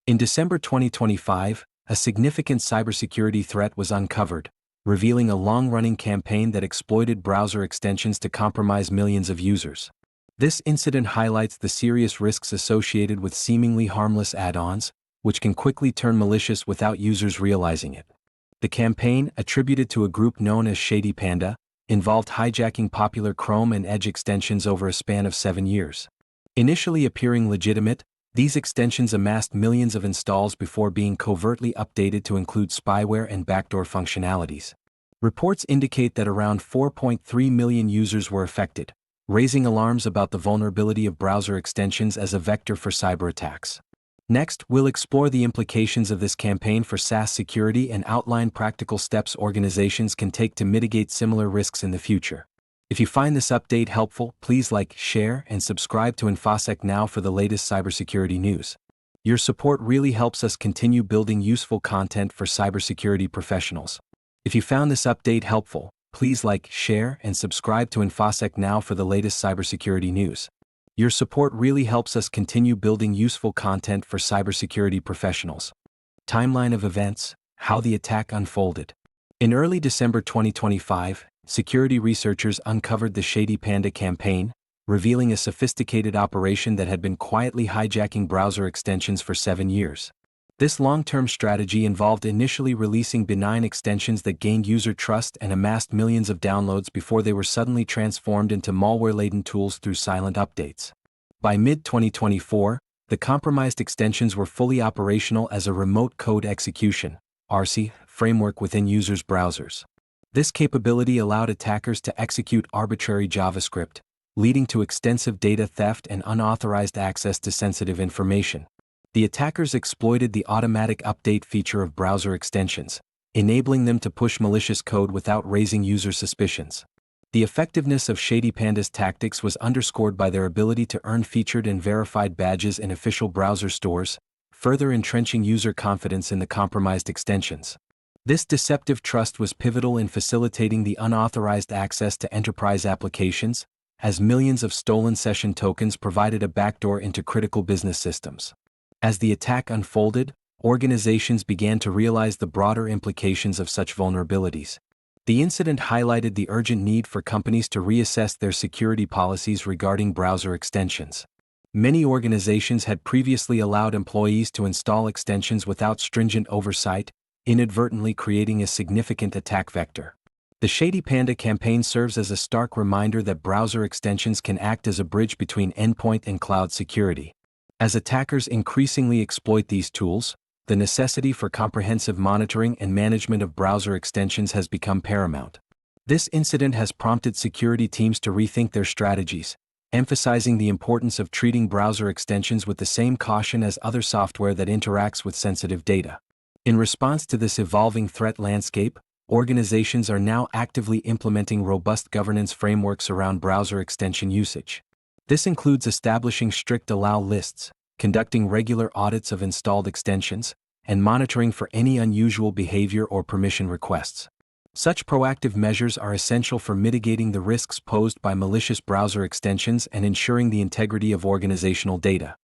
In December 2025, a significant cybersecurity threat was uncovered, revealing a long-running campaign that exploited browser extensions to compromise millions of users. This incident highlights the serious risks associated with seemingly harmless add-ons, which can quickly turn malicious without users realizing it. The campaign, attributed to a group known as ShadyPanda, involved hijacking popular Chrome and Edge extensions over a span of 7 years. Initially appearing legitimate, these extensions amassed millions of installs before being covertly updated to include spyware and backdoor functionalities. Reports indicate that around 4.3 million users were affected, raising alarms about the vulnerability of browser extensions as a vector for cyber attacks. Next, we'll explore the implications of this campaign for SaaS security and outline practical steps organizations can take to mitigate similar risks in the future. If you find this update helpful, please like, share, and subscribe to InfoSec Now for the latest cybersecurity news. Your support really helps us continue building useful content for cybersecurity professionals. If you found this update helpful, please like, share, and subscribe to InfoSec Now for the latest cybersecurity news. Your support really helps us continue building useful content for cybersecurity professionals. Timeline of events, how the attack unfolded. In early December 2025, security researchers uncovered the ShadyPanda campaign, revealing a sophisticated operation that had been quietly hijacking browser extensions for 7 years. This long-term strategy involved initially releasing benign extensions that gained user trust and amassed millions of downloads before they were suddenly transformed into malware-laden tools through silent updates. By mid-2024, the compromised extensions were fully operational as a remote code execution (RC) framework within users' browsers. This capability allowed attackers to execute arbitrary JavaScript, leading to extensive data theft and unauthorized access to sensitive information. The attackers exploited the automatic update feature of browser extensions, enabling them to push malicious code without raising user suspicions. The effectiveness of ShadyPanda's tactics was underscored by their ability to earn featured and verified badges in official browser stores, further entrenching user confidence in the compromised extensions. This deceptive trust was pivotal in facilitating the unauthorized access to enterprise applications, as millions of stolen session tokens provided a backdoor into critical business systems. As the attack unfolded, organizations began to realize the broader implications of such vulnerabilities. The incident highlighted the urgent need for companies to reassess their security policies regarding browser extensions. Many organizations had previously allowed employees to install extensions without stringent oversight, inadvertently creating a significant attack vector. The ShadyPanda campaign serves as a stark reminder that browser extensions can act as a bridge between endpoint and cloud security. As attackers increasingly exploit these tools, the necessity for comprehensive monitoring and management of browser extensions has become paramount. This incident has prompted security teams to rethink their strategies, emphasizing the importance of treating browser extensions with the same caution as other software that interacts with sensitive data. In response to this evolving threat landscape, organizations are now actively implementing robust governance frameworks around browser extension usage. This includes establishing strict allow lists, conducting regular audits of installed extensions, and monitoring for any unusual behavior or permission requests. Such proactive measures are essential for mitigating the risks posed by malicious browser extensions and ensuring the integrity of organizational data.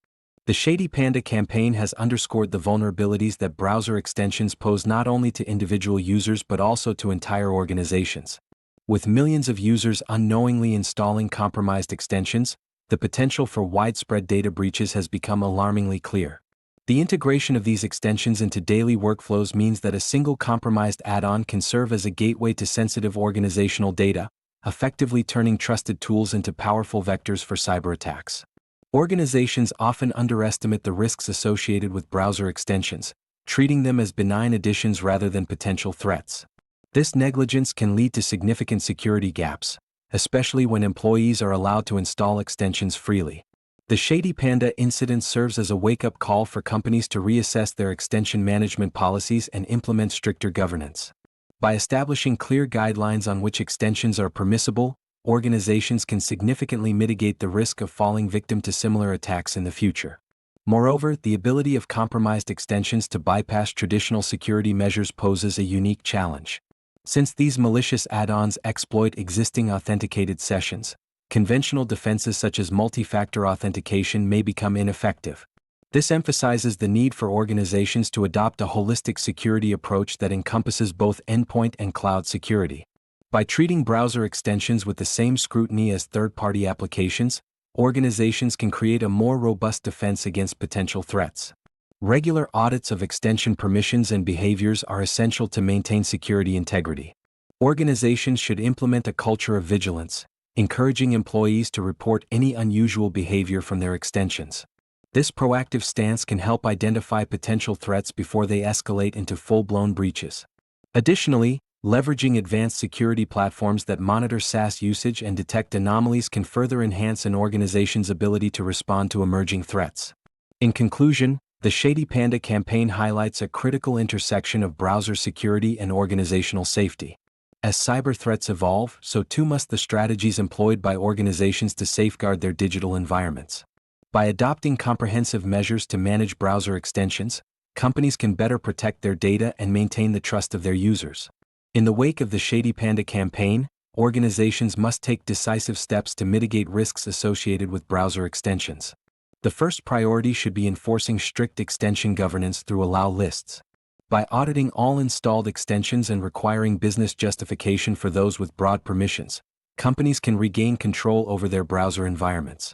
The ShadyPanda campaign has underscored the vulnerabilities that browser extensions pose not only to individual users but also to entire organizations. With millions of users unknowingly installing compromised extensions, the potential for widespread data breaches has become alarmingly clear. The integration of these extensions into daily workflows means that a single compromised add-on can serve as a gateway to sensitive organizational data, effectively turning trusted tools into powerful vectors for cyber attacks. Organizations often underestimate the risks associated with browser extensions, treating them as benign additions rather than potential threats. This negligence can lead to significant security gaps, especially when employees are allowed to install extensions freely. The ShadyPanda incident serves as a wake-up call for companies to reassess their extension management policies and implement stricter governance. By establishing clear guidelines on which extensions are permissible, organizations can significantly mitigate the risk of falling victim to similar attacks in the future. Moreover, the ability of compromised extensions to bypass traditional security measures poses a unique challenge. Since these malicious add-ons exploit existing authenticated sessions, conventional defenses such as multi-factor authentication may become ineffective. This emphasizes the need for organizations to adopt a holistic security approach that encompasses both endpoint and cloud security. By treating browser extensions with the same scrutiny as third-party applications, organizations can create a more robust defense against potential threats. Regular audits of extension permissions and behaviors are essential to maintain security integrity. Organizations should implement a culture of vigilance, encouraging employees to report any unusual behavior from their extensions. This proactive stance can help identify potential threats before they escalate into full-blown breaches. Additionally, leveraging advanced security platforms that monitor SaaS usage and detect anomalies can further enhance an organization's ability to respond to emerging threats. In conclusion, the ShadyPanda campaign highlights a critical intersection of browser security and organizational safety. As cyber threats evolve, so too must the strategies employed by organizations to safeguard their digital environments. By adopting comprehensive measures to manage browser extensions, companies can better protect their data and maintain the trust of their users. In the wake of the ShadyPanda campaign, organizations must take decisive steps to mitigate risks associated with browser extensions. The first priority should be enforcing strict extension governance through allow lists. By auditing all installed extensions and requiring business justification for those with broad permissions, companies can regain control over their browser environments.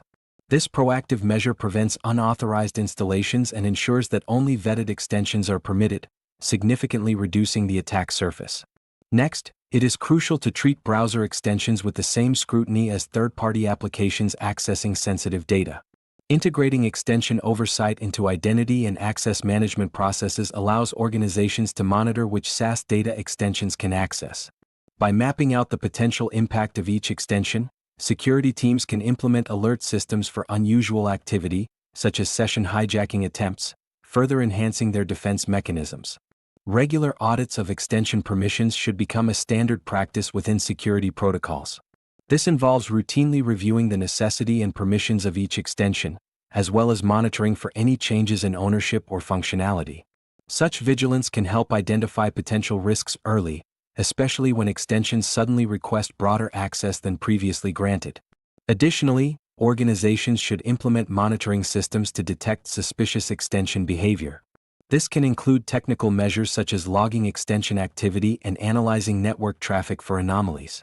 This proactive measure prevents unauthorized installations and ensures that only vetted extensions are permitted, significantly reducing the attack surface. Next, it is crucial to treat browser extensions with the same scrutiny as third-party applications accessing sensitive data. Integrating extension oversight into identity and access management processes allows organizations to monitor which SaaS data extensions can access. By mapping out the potential impact of each extension, security teams can implement alert systems for unusual activity, such as session hijacking attempts, further enhancing their defense mechanisms. Regular audits of extension permissions should become a standard practice within security protocols. This involves routinely reviewing the necessity and permissions of each extension, as well as monitoring for any changes in ownership or functionality. Such vigilance can help identify potential risks early, especially when extensions suddenly request broader access than previously granted. Additionally, organizations should implement monitoring systems to detect suspicious extension behavior. This can include technical measures such as logging extension activity and analyzing network traffic for anomalies.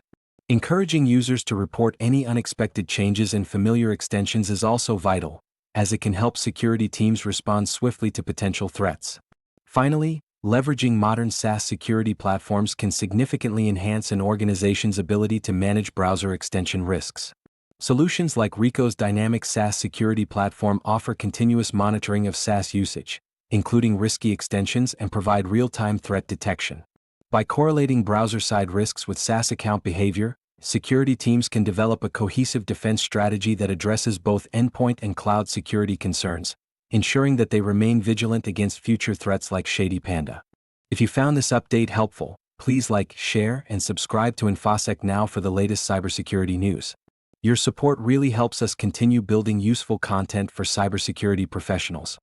Encouraging users to report any unexpected changes in familiar extensions is also vital, as it can help security teams respond swiftly to potential threats. Finally, leveraging modern SaaS security platforms can significantly enhance an organization's ability to manage browser extension risks. Solutions like Ricoh's dynamic SaaS security platform offer continuous monitoring of SaaS usage, including risky extensions, and provide real-time threat detection. By correlating browser-side risks with SaaS account behavior, security teams can develop a cohesive defense strategy that addresses both endpoint and cloud security concerns, ensuring that they remain vigilant against future threats like ShadyPanda. If you found this update helpful, please like, share, and subscribe to InfoSec Now for the latest cybersecurity news. Your support really helps us continue building useful content for cybersecurity professionals.